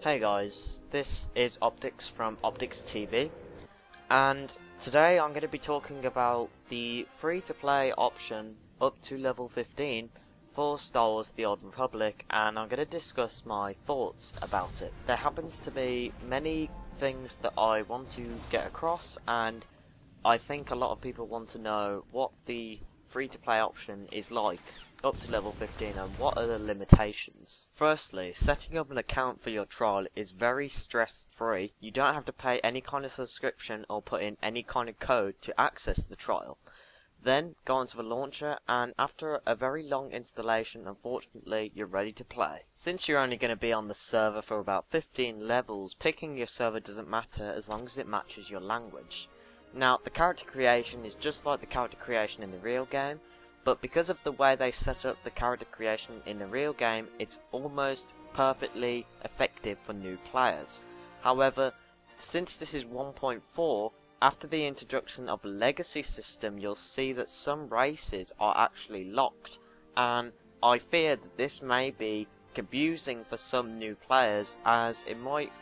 Hey guys, this is Optics from Optics TV, and today I'm going to be talking about the free-to-play option up to level 15 for Star Wars The Old Republic, and I'm going to discuss my thoughts about it. There happens to be many things that I want to get across, and I think a lot of people want to know what the free-to-play option is like up to level 15 and what are the limitations. Firstly, setting up an account for your trial is very stress-free. You don't have to pay any kind of subscription or put in any kind of code to access the trial. Then go onto the launcher, and after a very long installation, unfortunately, you're ready to play. Since you're only going to be on the server for about 15 levels, picking your server doesn't matter as long as it matches your language. Now, the character creation is just like the character creation in the real game, but because of the way they set up the character creation in the real game, it's almost perfectly effective for new players. However, since this is 1.4, after the introduction of a legacy system, you'll see that some races are actually locked, and I fear that this may be confusing for some new players, as it might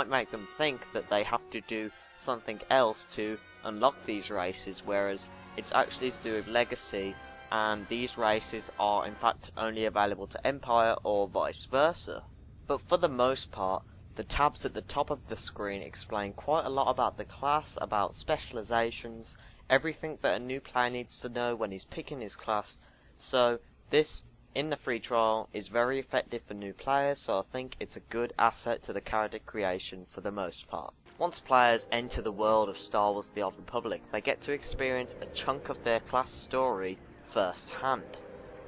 make them think that they have to do something else to unlock these races, whereas it's actually to do with legacy, and these races are in fact only available to Empire or vice versa. But for the most part, the tabs at the top of the screen explain quite a lot about the class, about specializations, everything that a new player needs to know when he's picking his class. So this, in the free trial, is very effective for new players, so I think it's a good asset to the character creation for the most part. Once players enter the world of Star Wars The Old Republic, they get to experience a chunk of their class story firsthand.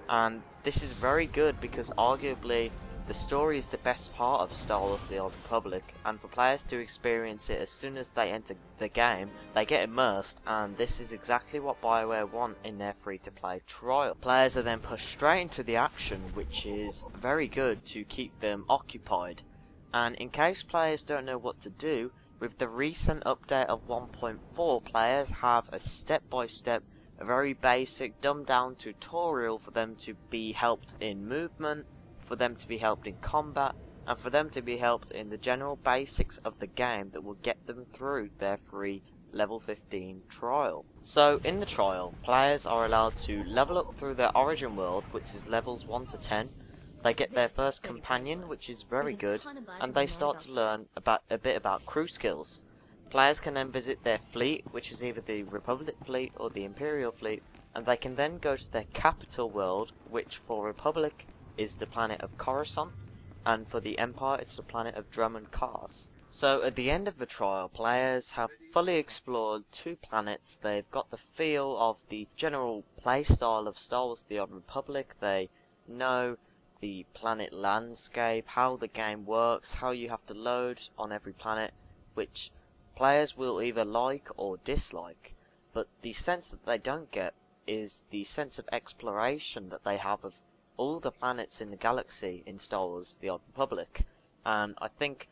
And this is very good because arguably the story is the best part of Star Wars The Old Republic, and for players to experience it as soon as they enter the game, they get immersed, and this is exactly what Bioware want in their free-to-play trial. Players are then pushed straight into the action, which is very good to keep them occupied. And in case players don't know what to do, with the recent update of 1.4, players have a step-by-step, a very basic, dumbed-down tutorial for them to be helped in movement, for them to be helped in combat, and for them to be helped in the general basics of the game that will get them through their free level 15 trial. So in the trial, players are allowed to level up through their origin world, which is levels 1 to 10. They get their first companion, which is very good, and they start to learn a bit about crew skills. Players can then visit their fleet, which is either the Republic fleet or the Imperial fleet, and they can then go to their capital world, which for Republic is the planet of Coruscant, and for the Empire it's the planet of Drummond Cars. So at the end of the trial, players have fully explored 2 planets. They've got the feel of the general playstyle of Star Wars The Old Republic. They know the planet landscape, how the game works, how you have to load on every planet, which players will either like or dislike. But the sense that they don't get is the sense of exploration that they have of all the planets in the galaxy in Star Wars The Old Republic. And I think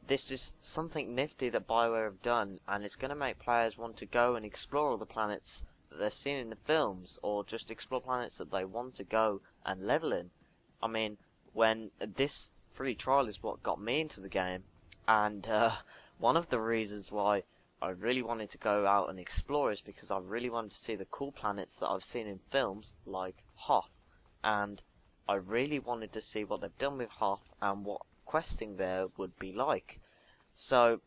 this is something nifty that Bioware have done, and it's going to make players want to go and explore all the planets that they've seen in the films, or just explore planets that they want to go and level in. I mean, when this free trial is what got me into the game, and one of the reasons why I really wanted to go out and explore is because I really wanted to see the cool planets that I've seen in films, like Hoth, and I really wanted to see what they've done with Hoth and what questing there would be like. So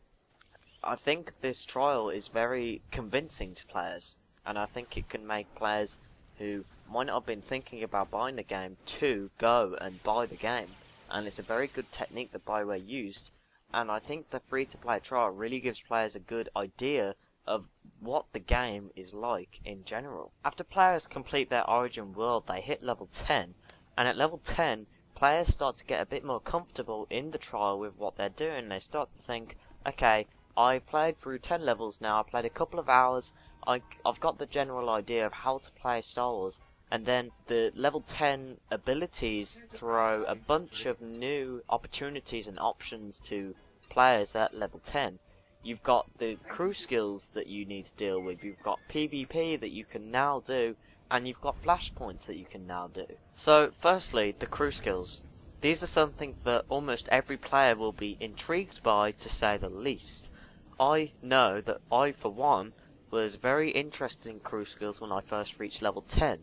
I think this trial is very convincing to players, and I think it can make players who might not have been thinking about buying the game to go and buy the game. And it's a very good technique that Bioware used, and I think the free-to-play trial really gives players a good idea of what the game is like in general. After players complete their origin world, they hit level 10, and at level 10, players start to get a bit more comfortable in the trial with what they're doing. They start to think, okay, I've played through 10 levels now, I've played a couple of hours, I've got the general idea of how to play Star Wars, and then the level 10 abilities throw a bunch of new opportunities and options to players at level 10. You've got the crew skills that you need to deal with, you've got PvP that you can now do, and you've got flashpoints that you can now do. So, firstly, the crew skills. these are something that almost every player will be intrigued by, to say the least. I know that I, for one, was very interested in crew skills when I first reached level 10,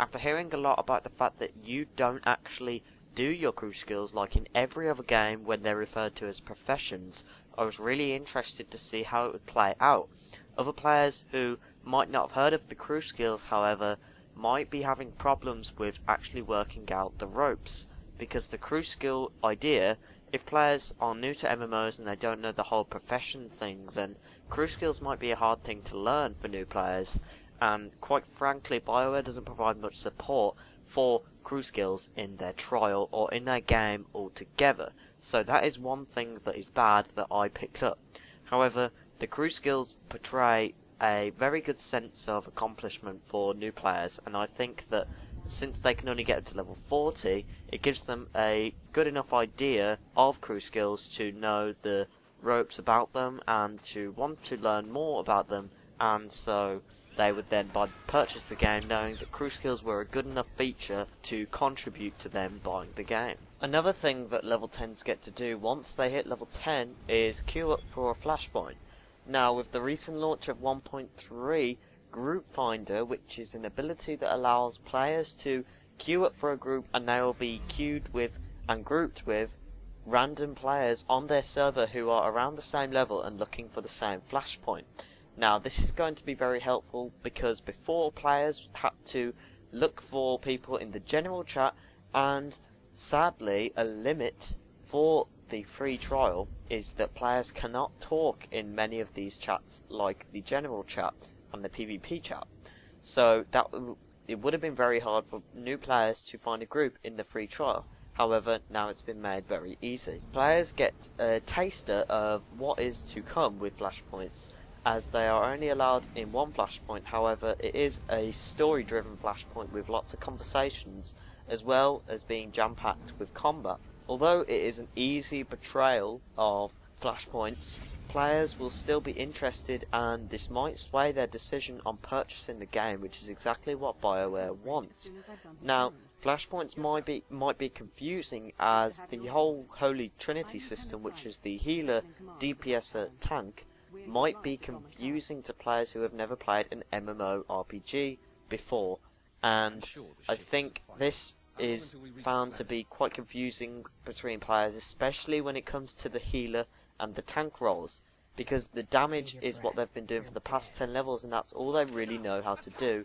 after hearing a lot about the fact that you don't actually do your crew skills like in every other game when they're referred to as professions. I was really interested to see how it would play out. Other players who might not have heard of the crew skills, however, might be having problems with actually working out the ropes, because the crew skill idea, if players are new to MMOs and they don't know the whole profession thing, then crew skills might be a hard thing to learn for new players, and quite frankly Bioware doesn't provide much support for crew skills in their trial or in their game altogether. So that is one thing that is bad that I picked up. However, the crew skills portray a very good sense of accomplishment for new players, and I think that since they can only get up to level 40, it gives them a good enough idea of crew skills to know the ropes about them and to want to learn more about them, and so they would then purchase the game knowing that crew skills were a good enough feature to contribute to them buying the game. Another thing that level 10s get to do once they hit level 10 is queue up for a Flashpoint. Now, with the recent launch of 1.3 Group Finder, which is an ability that allows players to queue up for a group and they will be queued with and grouped with random players on their server who are around the same level and looking for the same Flashpoint. Now, this is going to be very helpful because before players had to look for people in the general chat, and sadly a limit for the free trial is that players cannot talk in many of these chats like the general chat and the PvP chat. So it would have been very hard for new players to find a group in the free trial. However, now it's been made very easy. Players get a taster of what is to come with Flashpoints, as they are only allowed in one Flashpoint. However, it is a story-driven Flashpoint with lots of conversations, as well as being jam-packed with combat. Although it is an easy portrayal of Flashpoints, players will still be interested, and this might sway their decision on purchasing the game, which is exactly what Bioware wants. Now, Flashpoints might be confusing, as the whole Holy Trinity system, which is the healer, DPSer, tank, might be confusing to players who have never played an MMORPG before, and I think this is found to be quite confusing between players, especially when it comes to the healer and the tank roles, because the damage is what they've been doing for the past 10 levels, and that's all they really know how to do.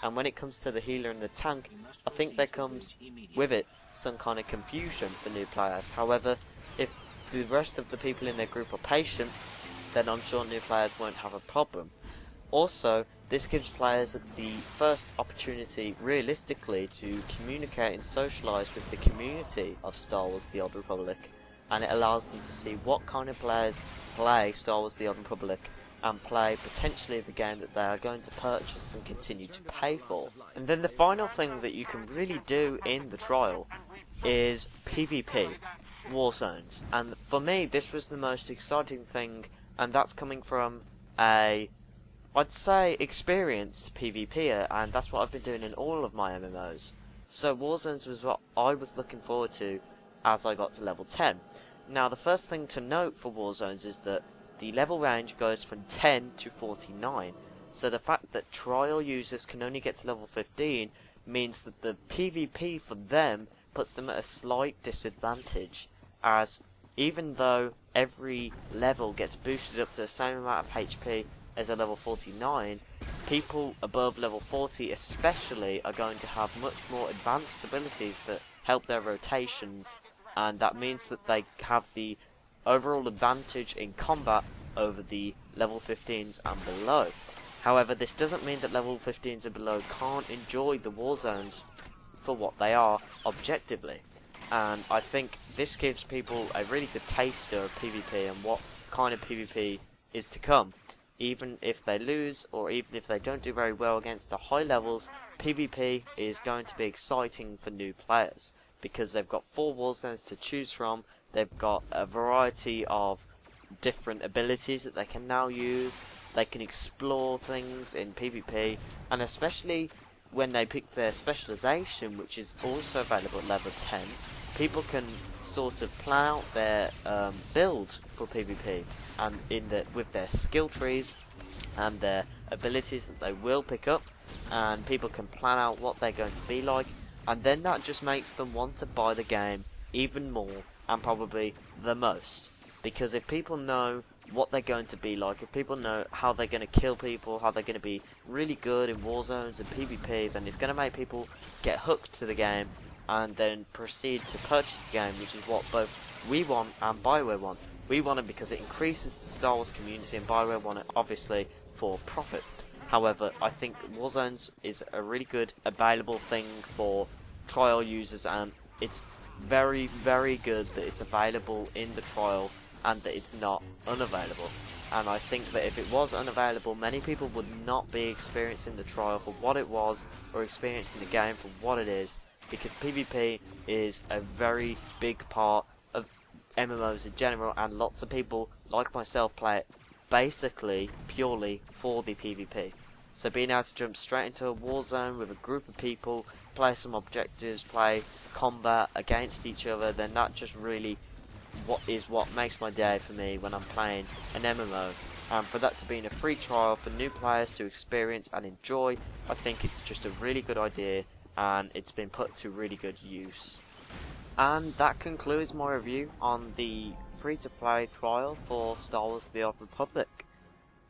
And when it comes to the healer and the tank, I think there comes with it some kind of confusion for new players. However, if the rest of the people in their group are patient, then I'm sure new players won't have a problem. Also, this gives players the first opportunity, realistically, to communicate and socialise with the community of Star Wars The Old Republic, and it allows them to see what kind of players play Star Wars The Old Republic and play potentially the game that they are going to purchase and continue to pay for. And then the final thing that you can really do in the trial is PvP, warzones, and for me this was the most exciting thing, and that's coming from a, I'd say, experienced PvPer, and that's what I've been doing in all of my MMOs. So warzones was what I was looking forward to as I got to level 10. Now, the first thing to note for warzones is that the level range goes from 10 to 49, so the fact that trial users can only get to level 15 means that the PvP for them puts them at a slight disadvantage, as even though every level gets boosted up to the same amount of HP as a level 49, people above level 40 especially are going to have much more advanced abilities that help their rotations, and that means that they have the overall advantage in combat over the level 15s and below. However, this doesn't mean that level 15s and below can't enjoy the warzones for what they are objectively, and I think this gives people a really good taster of PvP and what kind of PvP is to come. Even if they lose, or even if they don't do very well against the high levels, PvP is going to be exciting for new players, because they've got 4 warzones to choose from, they've got a variety of different abilities that they can now use, they can explore things in PvP, and especially when they pick their specialization, which is also available at level 10, people can sort of plan out their build for PvP, and with their skill trees and their abilities that they will pick up, and people can plan out what they're going to be like, and then that just makes them want to buy the game even more, and probably the most. Because if people know what they're going to be like, if people know how they're going to kill people, how they're going to be really good in warzones and PvP, then it's going to make people get hooked to the game and then proceed to purchase the game, which is what both we want and Bioware want. We want it because it increases the Star Wars community, and Bioware want it obviously for profit. However, I think warzones is a really good available thing for trial users, and it's very, very good that it's available in the trial and that it's not unavailable. And I think that if it was unavailable, many people would not be experiencing the trial for what it was, or experiencing the game for what it is, because PvP is a very big part of MMOs in general, and lots of people, like myself, play it basically purely for the PvP. So being able to jump straight into a war zone with a group of people, play some objectives, play combat against each other, then that just really what makes my day for me when I'm playing an MMO. And for that to be in a free trial for new players to experience and enjoy, I think it's just a really good idea, and it's been put to really good use. And that concludes my review on the free-to-play trial for Star Wars The Old Republic.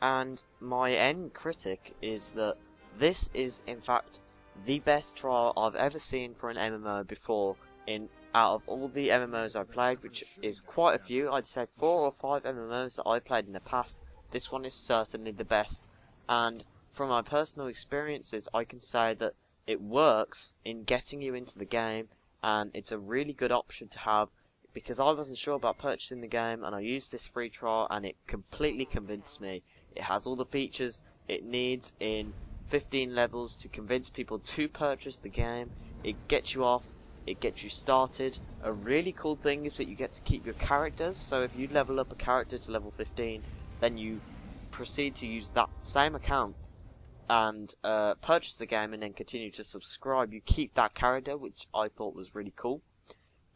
And my end critic is that this is in fact the best trial I've ever seen for an MMO before. Out of all the MMOs I've played, which is quite a few, I'd say 4 or 5 MMOs that I've played in the past, this one is certainly the best. And from my personal experiences, I can say that it works in getting you into the game, and it's a really good option to have, because I wasn't sure about purchasing the game, and I used this free trial, and it completely convinced me. It has all the features it needs in 15 levels to convince people to purchase the game. It gets you off, it gets you started. A really cool thing is that you get to keep your characters, so if you level up a character to level 15, then you proceed to use that same account and purchase the game, and then continue to subscribe. You keep that character, which I thought was really cool.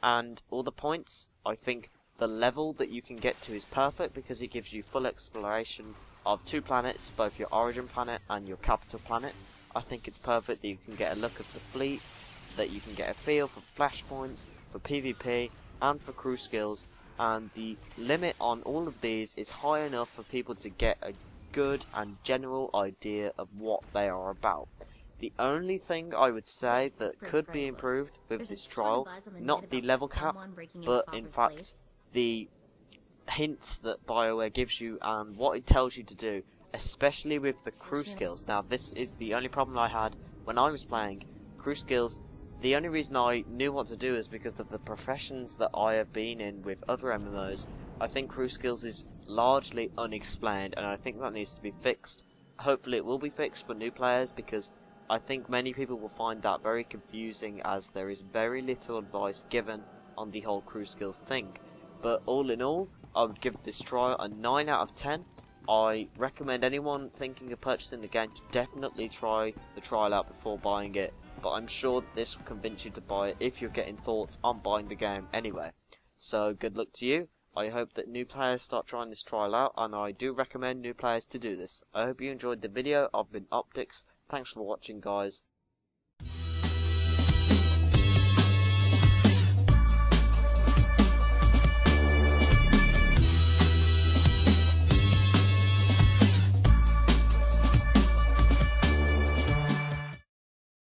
And all the points, I think the level that you can get to is perfect, because it gives you full exploration of 2 planets, both your origin planet and your capital planet. I think it's perfect that you can get a look at the fleet, that you can get a feel for flashpoints, for PvP, and for crew skills, and the limit on all of these is high enough for people to get a good and general idea of what they are about. The only thing I would say that could be improved with this trial, not the level cap, but in fact the hints that Bioware gives you and what it tells you to do, especially with the crew skills. Now, this is the only problem I had when I was playing crew skills. The only reason I knew what to do is because of the professions that I have been in with other MMOs. I think crew skills is largely unexplained, and I think that needs to be fixed. Hopefully it will be fixed for new players, because I think many people will find that very confusing, as there is very little advice given on the whole crew skills thing. But all in all, I would give this trial a 9 out of 10. I recommend anyone thinking of purchasing the game to definitely try the trial out before buying it, but I'm sure that this will convince you to buy it if you're getting thoughts on buying the game anyway. So good luck to you. I hope that new players start trying this trial out, and I do recommend new players to do this. I hope you enjoyed the video. I've been Optics. Thanks for watching, guys.